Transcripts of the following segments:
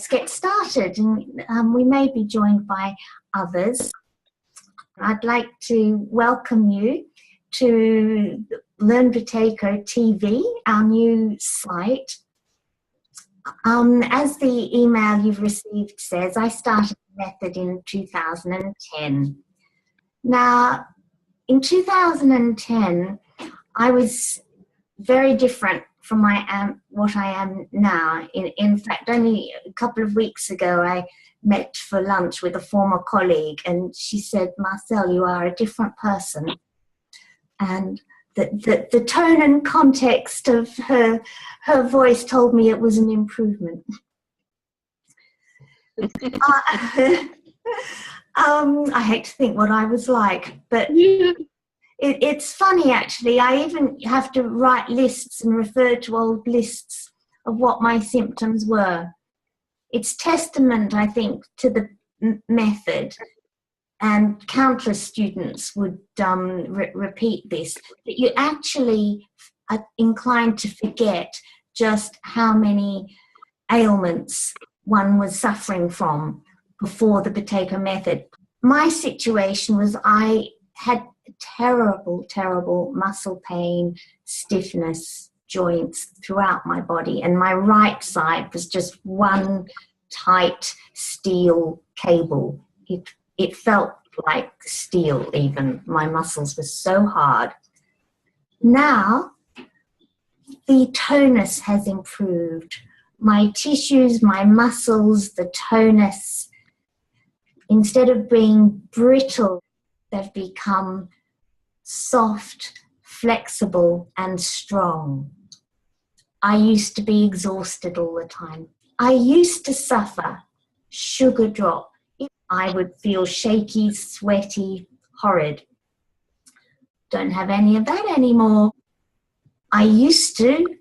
let's get started. And we may be joined by others. I'd like to welcome you to Learn Buteyko TV, our new site. As the email you've received says, I started the method in 2010. Now, in 2010, I was very different from what I am now. In fact, only a couple of weeks ago, I met for lunch with a former colleague, and she said, "Marcelle, you are a different person." And the tone and context of her voice told me it was an improvement. I hate to think what I was like, but it's funny actually. I even have to write lists and refer to old lists of what my symptoms were. It's testament, I think, to the method, and countless students would repeat this, that you actually are inclined to forget just how many ailments one was suffering from before the Buteyko method. My situation was I had terrible, terrible muscle pain, stiffness, joints throughout my body, and my right side was just one tight steel cable. It felt like steel even. My muscles were so hard. Now, the tonus has improved. My tissues, my muscles, the tonus, instead of being brittle, they've become soft, flexible, and strong. I used to be exhausted all the time. I used to suffer sugar drop. I would feel shaky, sweaty, horrid. Don't have any of that anymore. I used to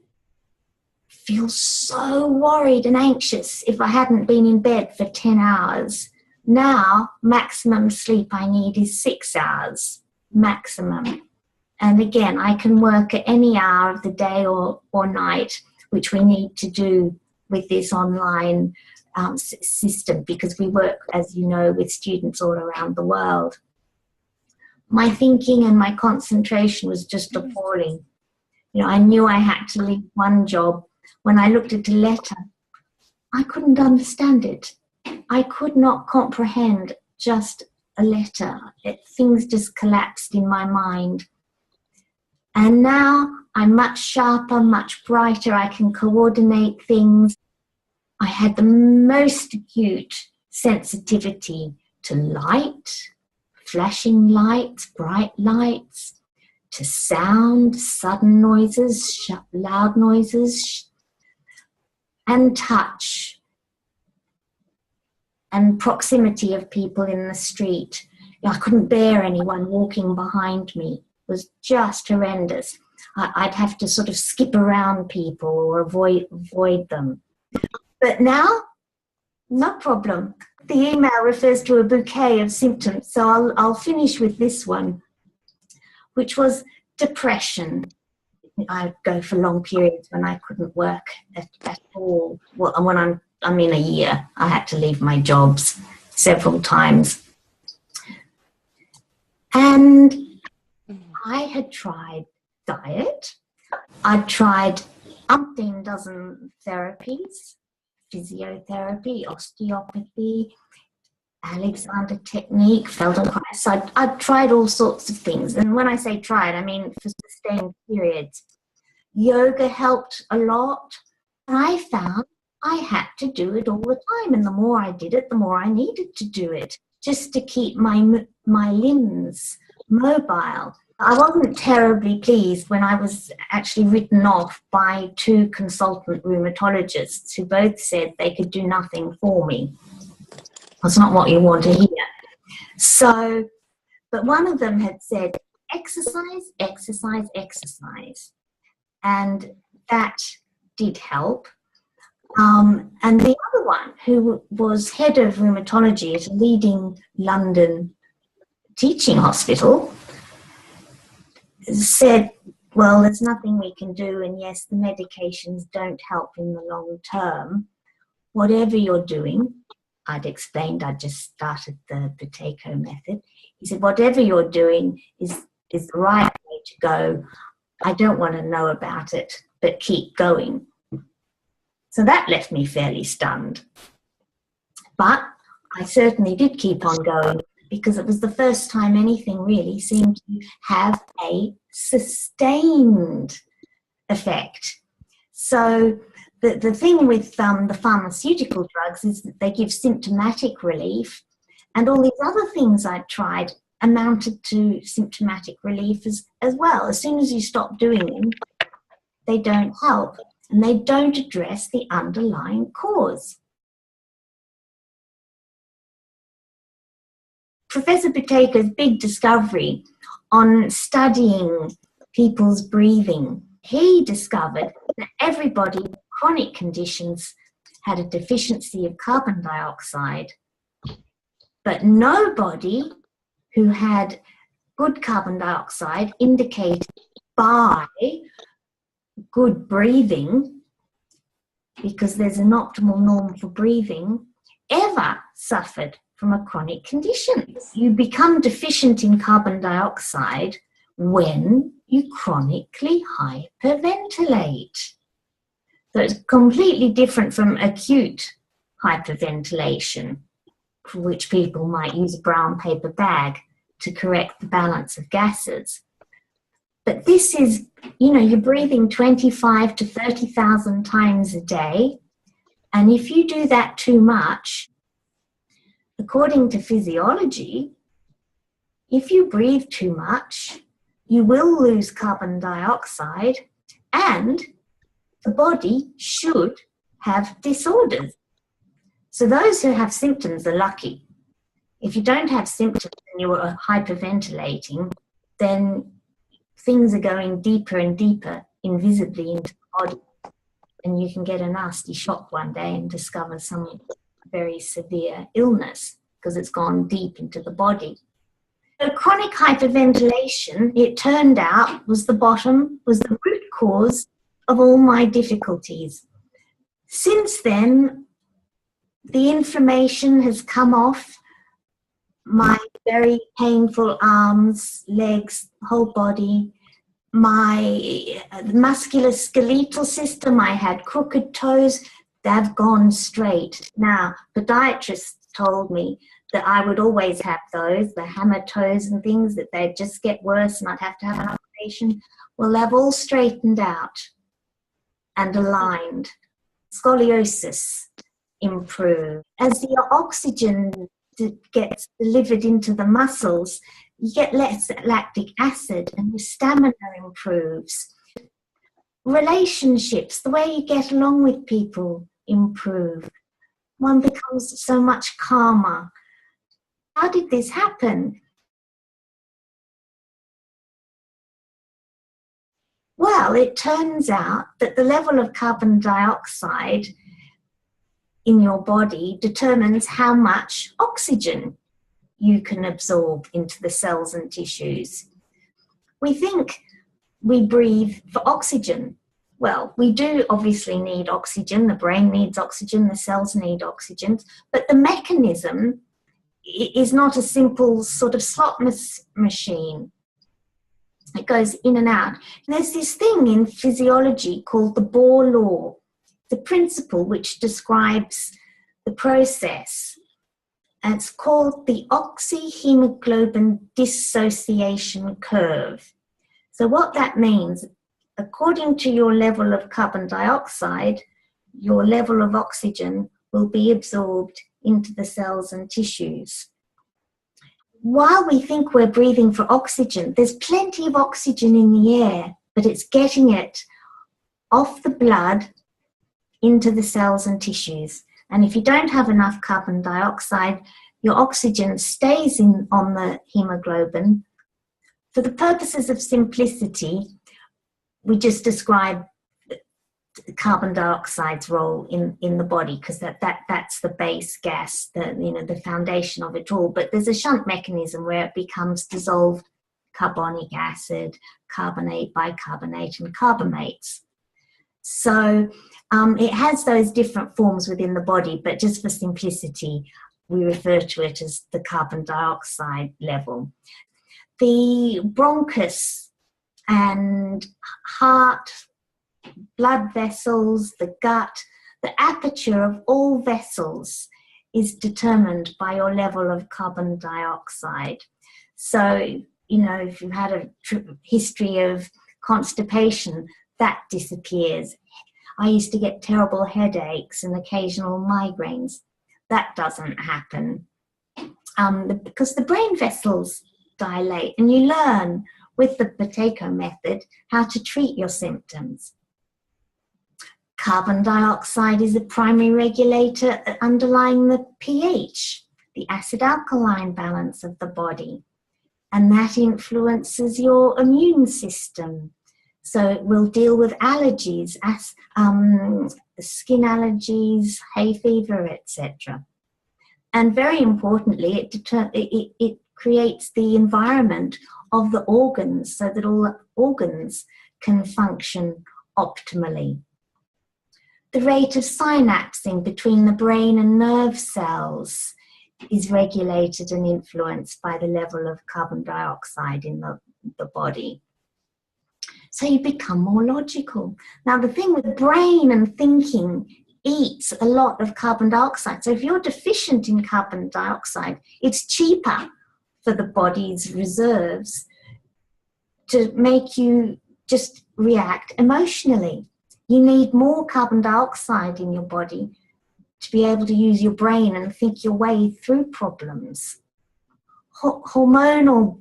feel so worried and anxious if I hadn't been in bed for 10 hours. Now, maximum sleep I need is 6 hours, maximum. And again, I can work at any hour of the day or night, which we need to do with this online system, because we work, as you know, with students all around the world. My thinking and my concentration was just appalling. You know, I knew I had to leave one job. When I looked at a letter, I couldn't understand it. I could not comprehend just a letter. Things just collapsed in my mind. And now I'm much sharper, much brighter. I can coordinate things. I had the most acute sensitivity to light, flashing lights, bright lights, to sound, sudden noises, loud noises, and touch, and proximity of people in the street. I couldn't bear anyone walking behind me. It was just horrendous. I'd have to sort of skip around people or avoid them. But now, no problem. The email refers to a bouquet of symptoms, so I'll finish with this one, which was depression. I'd go for long periods when I couldn't work at all. Well, when I'm in a year, I had to leave my jobs several times. And I had tried diet. I'd tried umpteen dozen therapies, physiotherapy, osteopathy, Alexander technique, Feldenkrais. I'd tried all sorts of things. And when I say tried, I mean for sustained periods. Yoga helped a lot. And I found I had to do it all the time. And the more I did it, the more I needed to do it, just to keep my limbs mobile. I wasn't terribly pleased when I was actually written off by 2 consultant rheumatologists who both said they could do nothing for me. That's not what you want to hear. So, but one of them had said, exercise, exercise, exercise. And that did help. And the other one, who was head of rheumatology at a leading London teaching hospital, said, well, there's nothing we can do, and yes, the medications don't help in the long term. whatever you're doing, I'd explained I'd just started the Buteyko method. He said, whatever you're doing is the right way to go. I don't want to know about it, but keep going. So that left me fairly stunned. But I certainly did keep on going, because it was the first time anything really seemed to have a sustained effect. So the thing with the pharmaceutical drugs is that they give symptomatic relief, and all these other things I tried amounted to symptomatic relief as well. As soon as you stop doing them, they don't help, and they don't address the underlying cause. Professor Buteyko's big discovery on studying people's breathing, he discovered that everybody with chronic conditions had a deficiency of carbon dioxide, but nobody who had good carbon dioxide indicated by good breathing, because there's an optimal norm for breathing, ever suffered from a chronic condition. You become deficient in carbon dioxide when you chronically hyperventilate. So it's completely different from acute hyperventilation, for which people might use a brown paper bag to correct the balance of gases. But this is, you know, you're breathing 25 to 30,000 times a day. And if you do that too much, according to physiology, if you breathe too much, you will lose carbon dioxide, and the body should have disorders. So those who have symptoms are lucky. If you don't have symptoms and you are hyperventilating, then things are going deeper and deeper invisibly into the body, and you can get a nasty shock one day and discover some very severe illness because it's gone deep into the body. So chronic hyperventilation, it turned out, was the root cause of all my difficulties. Since then, the inflammation has come off my very painful arms, legs, whole body. My musculoskeletal system, I had crooked toes, they've gone straight. Now, podiatrists told me that I would always have those, the hammer toes and things, that they'd just get worse and I'd have to have an operation. Well, they've all straightened out and aligned. Scoliosis improved. As the oxygen gets delivered into the muscles, you get less lactic acid and your stamina improves. Relationships, the way you get along with people, improve. One becomes so much calmer. How did this happen? Well, it turns out that the level of carbon dioxide in your body determines how much oxygen you can absorb into the cells and tissues. We think we breathe for oxygen. Well, we do obviously need oxygen, the brain needs oxygen, the cells need oxygen, but the mechanism is not a simple sort of slot machine. It goes in and out. And there's this thing in physiology called the Bohr law, the principle which describes the process. And it's called the oxyhemoglobin dissociation curve. So what that means, according to your level of carbon dioxide, your level of oxygen will be absorbed into the cells and tissues. While we think we're breathing for oxygen, there's plenty of oxygen in the air, but it's getting it off the blood into the cells and tissues. And if you don't have enough carbon dioxide, your oxygen stays on the hemoglobin. For the purposes of simplicity, we just describe carbon dioxide's role in the body, because that's the base gas, the foundation of it all. But there's a shunt mechanism where it becomes dissolved carbonic acid, carbonate, bicarbonate, and carbamates. So it has those different forms within the body, but just for simplicity, we refer to it as the carbon dioxide level. The bronchus and heart, blood vessels, the gut, the aperture of all vessels is determined by your level of carbon dioxide. So, you know, if you've had a history of constipation, that disappears. I used to get terrible headaches and occasional migraines. That doesn't happen because the brain vessels dilate, and you learn with the Buteyko method how to treat your symptoms. Carbon dioxide is a primary regulator underlying the pH, the acid-alkaline balance of the body, and that influences your immune system. So it will deal with allergies, skin allergies, hay fever, etc. And very importantly, it creates the environment of the organs so that all the organs can function optimally. The rate of synapsing between the brain and nerve cells is regulated and influenced by the level of carbon dioxide in the body. So you become more logical. Now, the thing with brain and thinking eats a lot of carbon dioxide. So if you're deficient in carbon dioxide, it's cheaper for the body's reserves to make you just react emotionally. You need more carbon dioxide in your body to be able to use your brain and think your way through problems. Hormonal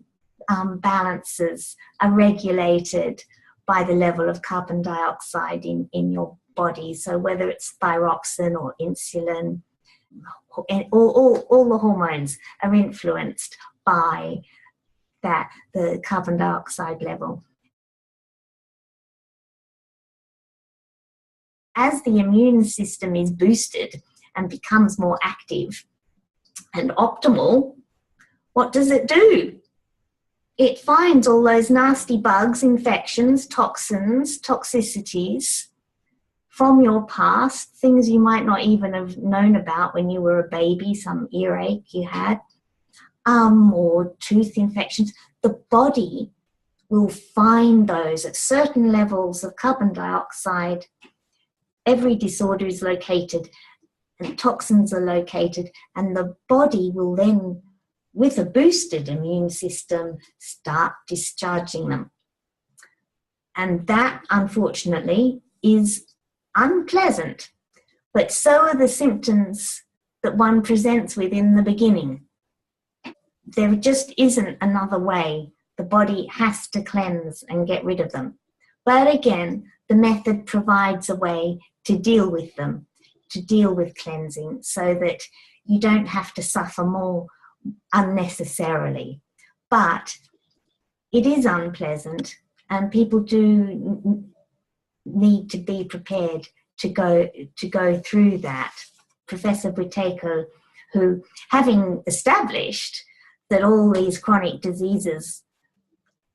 balances are regulated by the level of carbon dioxide in your body. So whether it's thyroxine or insulin, all the hormones are influenced by the carbon dioxide level. As the immune system is boosted and becomes more active and optimal, what does it do? It finds all those nasty bugs, infections, toxins, toxicities from your past, things you might not even have known about when you were a baby, some earache you had, or tooth infections. The body will find those at certain levels of carbon dioxide. Every disorder is located, and toxins are located, and the body will then, with a boosted immune system, start discharging them. And that, unfortunately, is unpleasant. But so are the symptoms that one presents with in the beginning. There just isn't another way. The body has to cleanse and get rid of them. But again, the method provides a way to deal with them, to deal with cleansing, so that you don't have to suffer more unnecessarily. But it is unpleasant, and people do need to be prepared to go through that. Professor Buteyko, who, having established that all these chronic diseases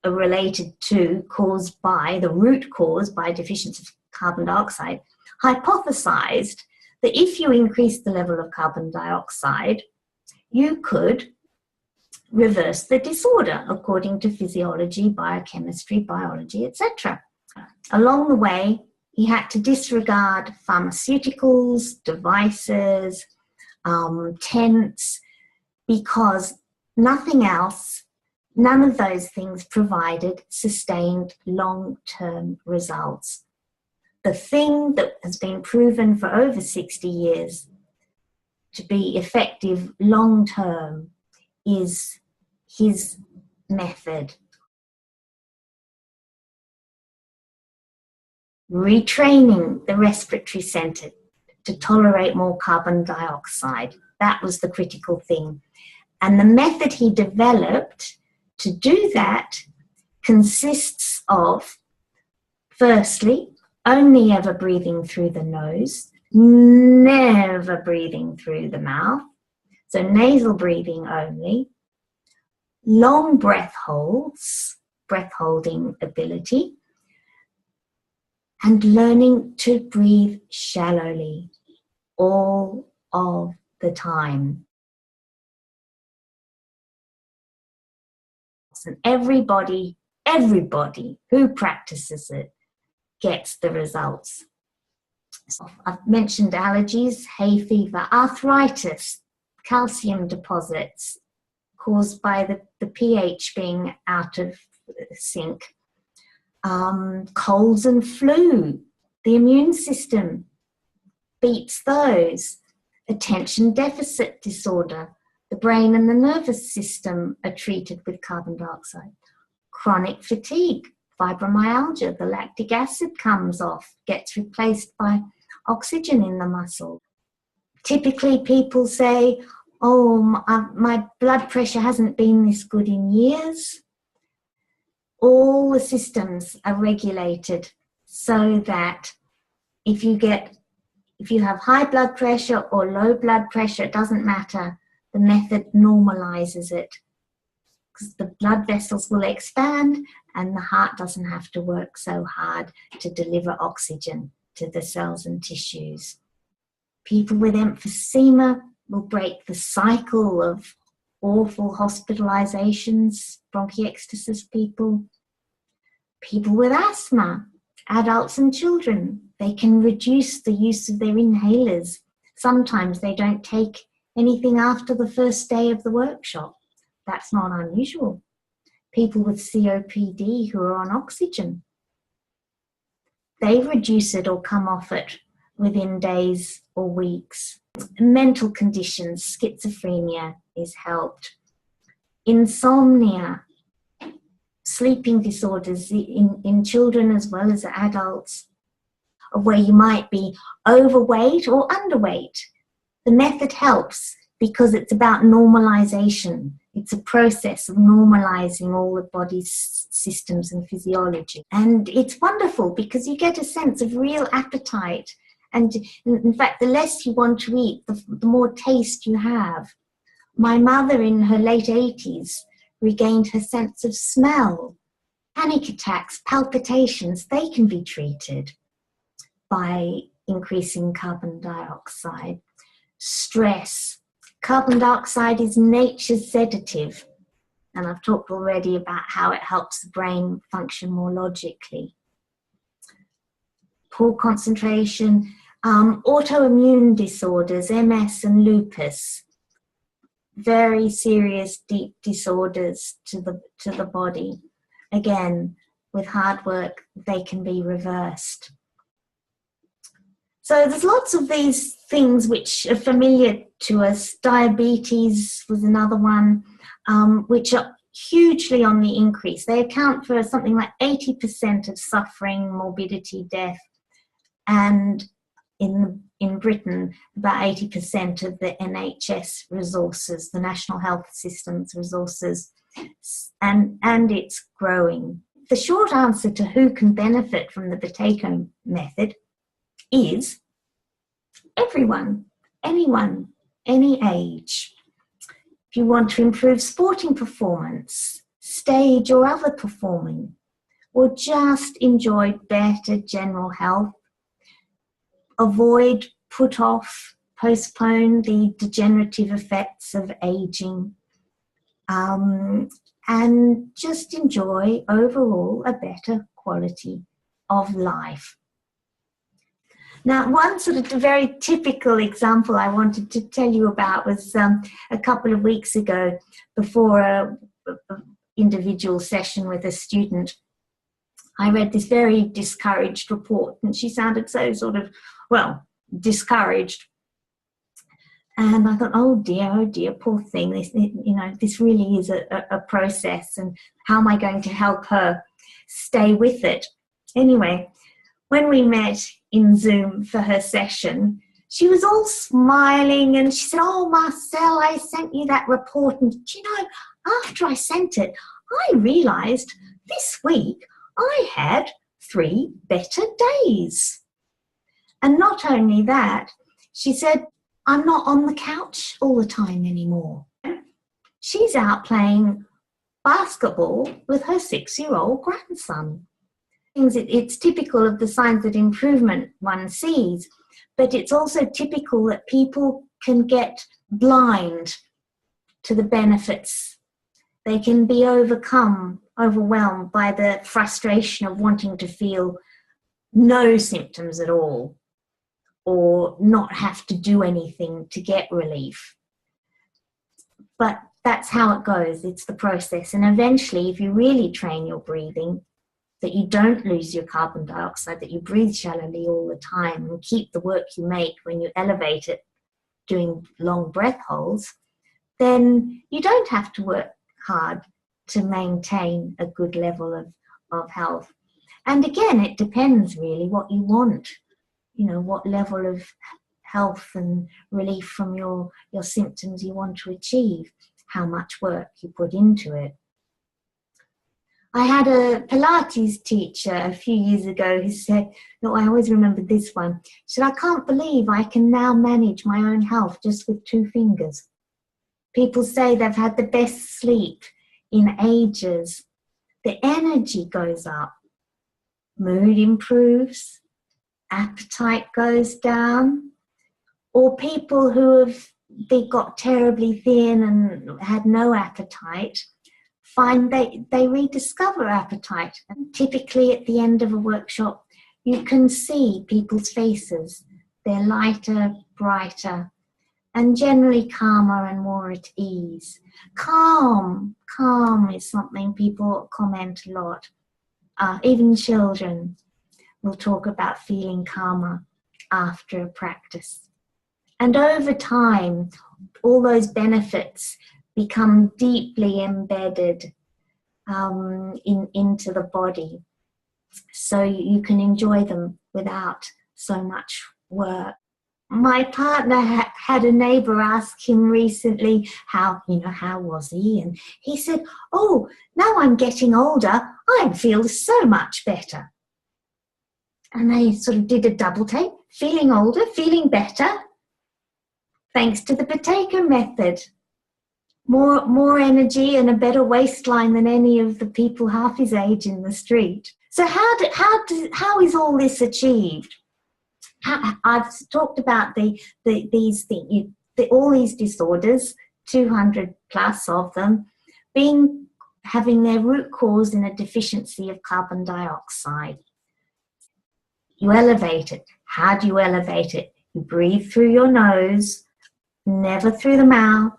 are related to, caused by, the root cause by deficiency of carbon dioxide, hypothesized that if you increase the level of carbon dioxide, you could reverse the disorder according to physiology, biochemistry, biology, etc. Along the way, he had to disregard pharmaceuticals, devices, tents, because nothing else, none of those things provided sustained long-term results. The thing that has been proven for over 60 years to be effective long-term is his method. Retraining the respiratory center to tolerate more carbon dioxide. That was the critical thing. And the method he developed to do that consists of, firstly, only ever breathing through the nose, never breathing through the mouth, so nasal breathing only, long breath holds, breath holding ability, and learning to breathe shallowly all of the time. And everybody who practices it gets the results. So I've mentioned allergies, hay fever, arthritis, calcium deposits caused by the pH being out of sync, colds and flu, the immune system beats those, attention deficit disorder, the brain and the nervous system are treated with carbon dioxide, chronic fatigue, fibromyalgia, the lactic acid comes off, gets replaced by oxygen in the muscle. Typically people say, oh, my blood pressure hasn't been this good in years. All the systems are regulated so that if you have high blood pressure or low blood pressure, it doesn't matter. The method normalizes it because the blood vessels will expand and the heart doesn't have to work so hard to deliver oxygen to the cells and tissues. People with emphysema will break the cycle of awful hospitalizations, bronchiectasis people. People with asthma, adults and children, they can reduce the use of their inhalers. Sometimes they don't take anything after the first day of the workshop. That's not unusual. People with COPD who are on oxygen, they reduce it or come off it within days or weeks. Mental conditions, schizophrenia is helped. Insomnia, sleeping disorders in children as well as adults, where you might be overweight or underweight. The method helps because it's about normalization. It's a process of normalizing all the body's systems and physiology. And it's wonderful because you get a sense of real appetite. And in fact, the less you want to eat, the more taste you have. My mother in her late 80s regained her sense of smell. Panic attacks, palpitations, they can be treated by increasing carbon dioxide. Stress. Carbon dioxide is nature's sedative. And I've talked already about how it helps the brain function more logically. Poor concentration, autoimmune disorders, MS and lupus. Very serious, deep disorders to the body. Again, with hard work, they can be reversed. So there's lots of these things which are familiar to us. Diabetes was another one, which are hugely on the increase. They account for something like 80% of suffering, morbidity, death, and in Britain, about 80% of the NHS resources, the National Health System's resources, and it's growing. The short answer to who can benefit from the Buteyko method is everyone, anyone, any age. If you want to improve sporting performance, stage or other performing, or just enjoy better general health, avoid, put off, postpone the degenerative effects of aging, and just enjoy overall a better quality of life. Now, one sort of very typical example I wanted to tell you about was a couple of weeks ago before an individual session with a student. I read this very discouraged report and she sounded so sort of, well, discouraged. And I thought, oh dear, poor thing. This, this really is a process, and how am I going to help her stay with it? Anyway, when we met in Zoom for her session, she was all smiling and she said, oh, Marcelle, I sent you that report. And, after I sent it, I realized this week I had 3 better days. And not only that, she said, I'm not on the couch all the time anymore. She's out playing basketball with her 6-year-old grandson. It's typical of the signs of improvement one sees, but it's also typical that people can get blind to the benefits. They can be overwhelmed by the frustration of wanting to feel no symptoms at all, or not have to do anything to get relief. But that's how it goes. It's the process. And eventually, if you really train your breathing, that you don't lose your carbon dioxide, that you breathe shallowly all the time and keep the work you make when you elevate it doing long breath holds, then you don't have to work hard to maintain a good level of health. And again, it depends really what you want, what level of health and relief from your symptoms you want to achieve, how much work you put into it. I had a Pilates teacher a few years ago who said, no, I always remember this one. She said, I can't believe I can now manage my own health just with 2 fingers. People say they've had the best sleep in ages. The energy goes up, mood improves, appetite goes down. Or people who they got terribly thin and had no appetite, find they rediscover appetite. And typically at the end of a workshop, you can see people's faces. They're lighter, brighter, and generally calmer and more at ease. Calm is something people comment a lot. Even children will talk about feeling calmer after a practice. And over time, all those benefits become deeply embedded into the body, so you can enjoy them without so much work. My partner had a neighbour ask him recently how was he? And he said, oh, now I'm getting older, I feel so much better. And they sort of did a double take, feeling older, feeling better, thanks to the Buteyko Method. More energy and a better waistline than any of the people half his age in the street. So how is all this achieved? I've talked about these things, all these disorders, 200 plus of them, having their root cause in a deficiency of carbon dioxide. You elevate it. How do you elevate it? You breathe through your nose, never through the mouth.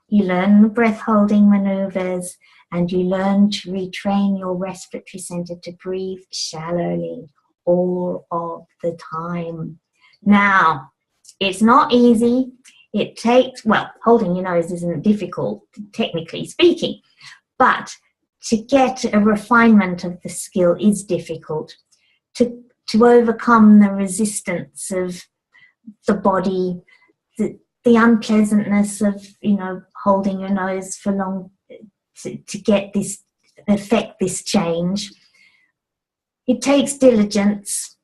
You learn the breath holding maneuvers, and you learn to retrain your respiratory center to breathe shallowly all of the time. Now, it's not easy. It takes, holding your nose isn't difficult, technically speaking, but to get a refinement of the skill is difficult. To overcome the resistance of the body, the unpleasantness of, holding your nose for long, to get affect this change. It takes diligence,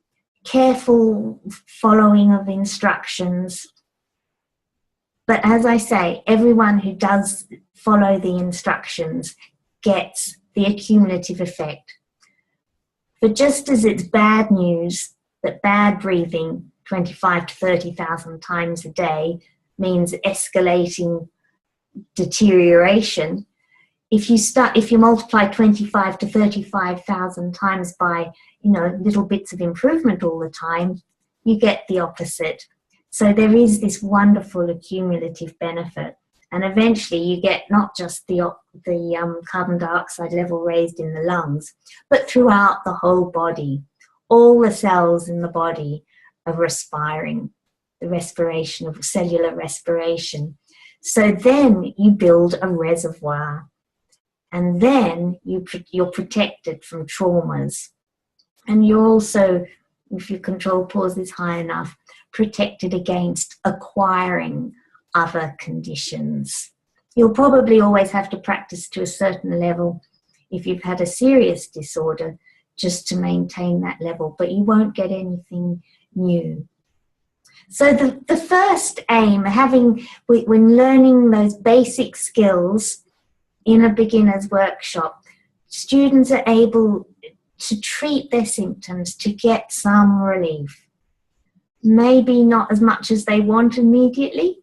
careful following of instructions. But as I say, everyone who does follow the instructions gets the accumulative effect. But just as it's bad news that bad breathing 25 to 30,000 times a day means escalating deterioration, if you multiply 25 to 35,000 times by little bits of improvement all the time, you get the opposite. So there is this wonderful accumulative benefit, and eventually you get not just the carbon dioxide level raised in the lungs, but throughout the whole body. All the cells in the body are respiring, the respiration of cellular respiration. So then you build a reservoir, and then you're protected from traumas. And you're also, if your control pause is high enough, protected against acquiring other conditions. You'll probably always have to practice to a certain level if you've had a serious disorder just to maintain that level, but you won't get anything new. So the first aim, when learning those basic skills in a beginner's workshop, students are able to treat their symptoms, to get some relief. Maybe not as much as they want immediately,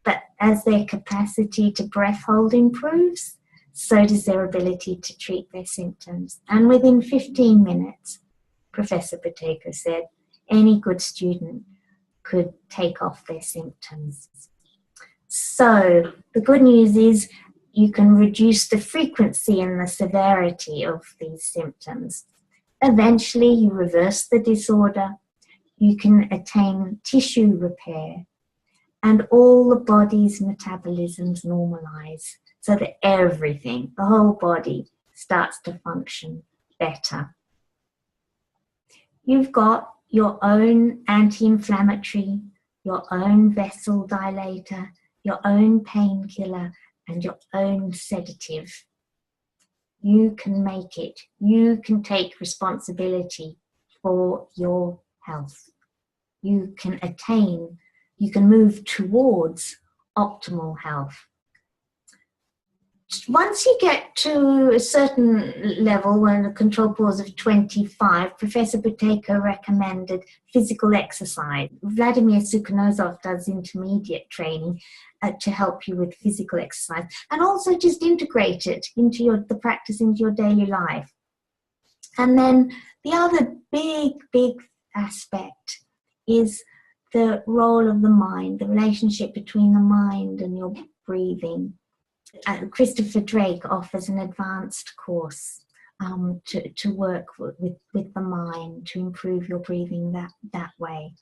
but as their capacity to breath hold improves, so does their ability to treat their symptoms. And within 15 minutes, Professor Buteyko said, any good student could take off their symptoms. So the good news is you can reduce the frequency and the severity of these symptoms. Eventually, you reverse the disorder, you can attain tissue repair, and all the body's metabolisms normalize so that everything, the whole body, starts to function better. You've got your own anti-inflammatory, your own vessel dilator, your own painkiller, and your own sedative. You can make it. You can take responsibility for your health. You can attain, you can move towards optimal health. Once you get to a certain level, when a control pause of 25, Professor Buteyko recommended physical exercise. Vladimir Sukhanozov does intermediate training to help you with physical exercise, and also just integrate it into the practice into your daily life. And then the other big aspect is the role of the mind, the relationship between the mind and your breathing. Christopher Drake offers an advanced course to work with the mind, to improve your breathing that way.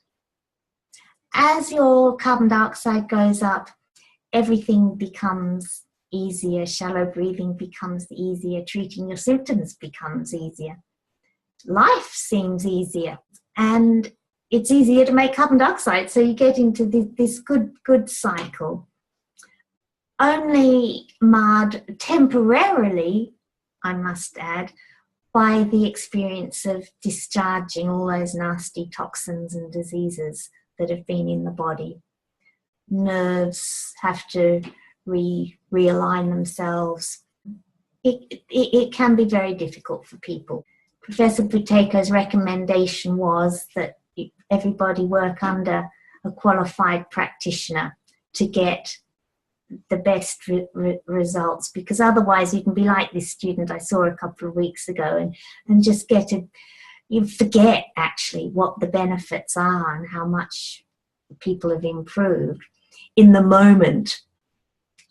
As your carbon dioxide goes up, everything becomes easier. Shallow breathing becomes easier. Treating your symptoms becomes easier. Life seems easier. And it's easier to make carbon dioxide, so you get into this good cycle. Only marred temporarily, I must add, by the experience of discharging all those nasty toxins and diseases that have been in the body. Nerves have to realign themselves. It can be very difficult for people. Professor Buteyko's recommendation was that everybody work under a qualified practitioner to get the best results, because otherwise you can be like this student I saw a couple of weeks ago and just you forget actually what the benefits are and how much people have improved in the moment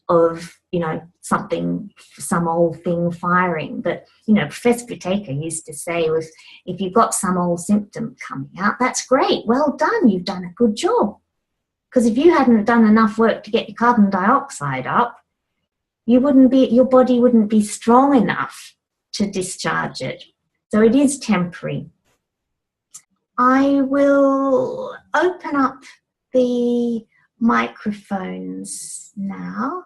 of, some old thing firing. But, Professor Buteyko used to say was, if you've got some old symptom coming out, that's great. Well done. You've done a good job. Because if you hadn't done enough work to get your carbon dioxide up, your body wouldn't be strong enough to discharge it. So it is temporary. I will open up the microphones now.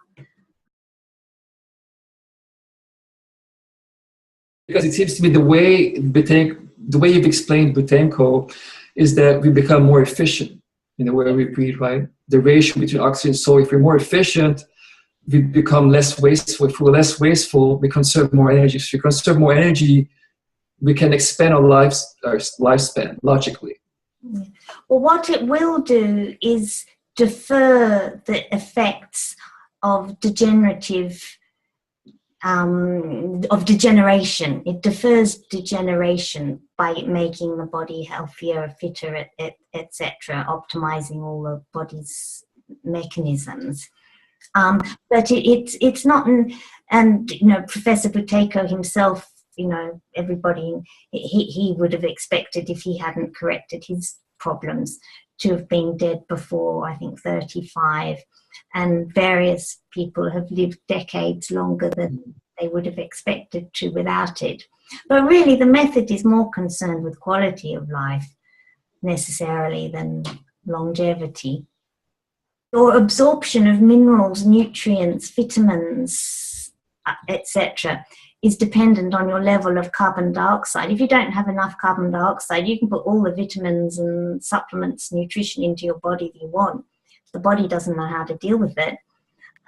Because it seems to me the way you've explained Buteyko is that we become more efficient in the way we breathe, right? The ratio between oxygen. So if we're more efficient, we become less wasteful. If we're less wasteful, we conserve more energy. So if we conserve more energy, we can expand our lifespan logically. Well, what it will do is defer the effects of degeneration. It defers degeneration by making the body healthier, fitter, etc., optimizing all the body's mechanisms. But it's not, and Professor Buteyko himself, everybody, he would have expected, if he hadn't corrected his problems, to have been dead before, I think, 35. And various people have lived decades longer than they would have expected to without it. But really, the method is more concerned with quality of life necessarily than longevity. Your absorption of minerals, nutrients, vitamins, etc., is dependent on your level of carbon dioxide. If you don't have enough carbon dioxide, you can put all the vitamins and supplements, nutrition into your body that you want. The body doesn't know how to deal with it.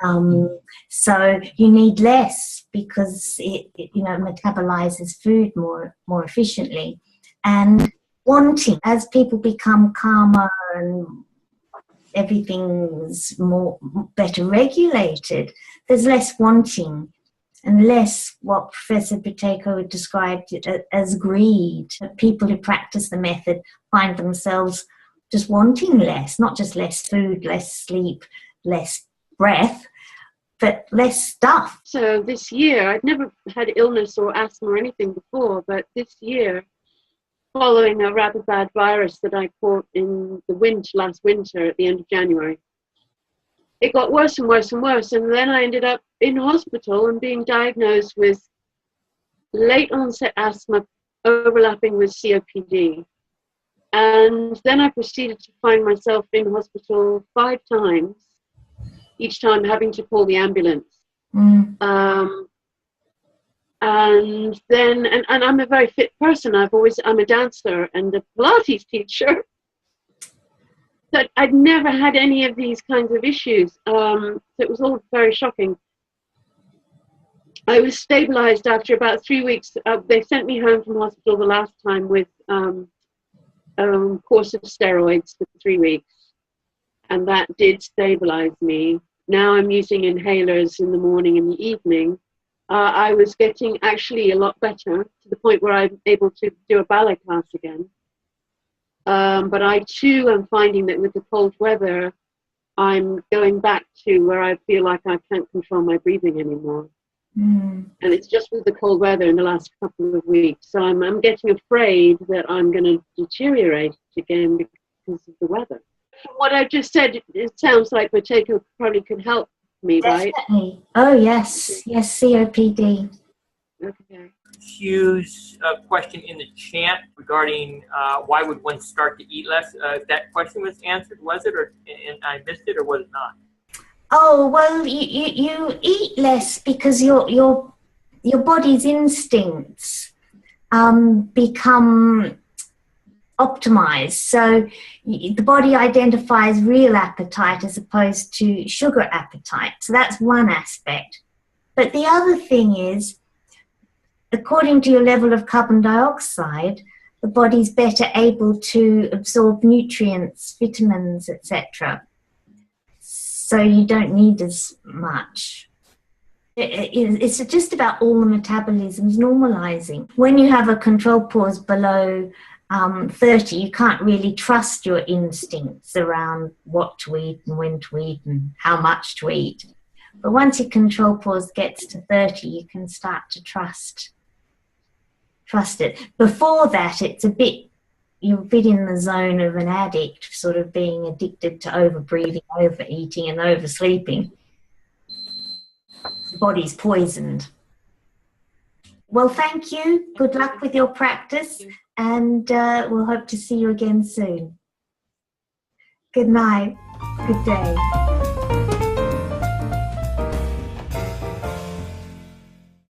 So you need less because it metabolizes food more efficiently. And wanting, as people become calmer and everything's better regulated, there's less wanting and less what Professor Buteyko described as greed. People who practice the method find themselves just wanting less, not just less food, less sleep, less breath, but less stuff. So this year, I'd never had illness or asthma or anything before, but this year, following a rather bad virus that I caught in the last winter at the end of January, it got worse and worse and worse. And then I ended up in hospital and being diagnosed with late onset asthma overlapping with COPD. And then I proceeded to find myself in hospital 5 times, each time having to call the ambulance. And then, and I'm a very fit person. I'm a dancer and a Pilates teacher. But I'd never had any of these kinds of issues. So it was all very shocking. I was stabilized after about 3 weeks. They sent me home from hospital the last time with a course of steroids for 3 weeks. And that did stabilize me. Now I'm using inhalers in the morning and the evening. I was getting actually a lot better to the point where I'm able to do a ballet class again. But I too am finding that with the cold weather, I'm going back to where I feel like I can't control my breathing anymore. And it's just with the cold weather in the last couple of weeks. So I'm getting afraid that I'm going to deteriorate again because of the weather. From what I just said, it sounds like Buteyko probably could help me, right? Definitely. Oh, yes. Yes, COPD. Okay. Hugh's question in the chat regarding why would one start to eat less. That question was answered, was it? Or and I missed it, or was it not? Oh, well, you eat less because your body's instincts become optimized. So the body identifies real appetite as opposed to sugar appetite. So that's one aspect. But the other thing is, according to your level of carbon dioxide, the body's better able to absorb nutrients, vitamins, etc. So you don't need as much. It's just about all the metabolisms normalizing. When you have a control pause below 30, you can't really trust your instincts around what to eat and when to eat and how much to eat. But once your control pause gets to 30, you can start to trust it. Before that, you're a bit in the zone of an addict, sort of being addicted to overbreathing, overeating, and oversleeping. The body's poisoned. Well, thank you. Good luck with your practice, and we'll hope to see you again soon. Good night. Good day.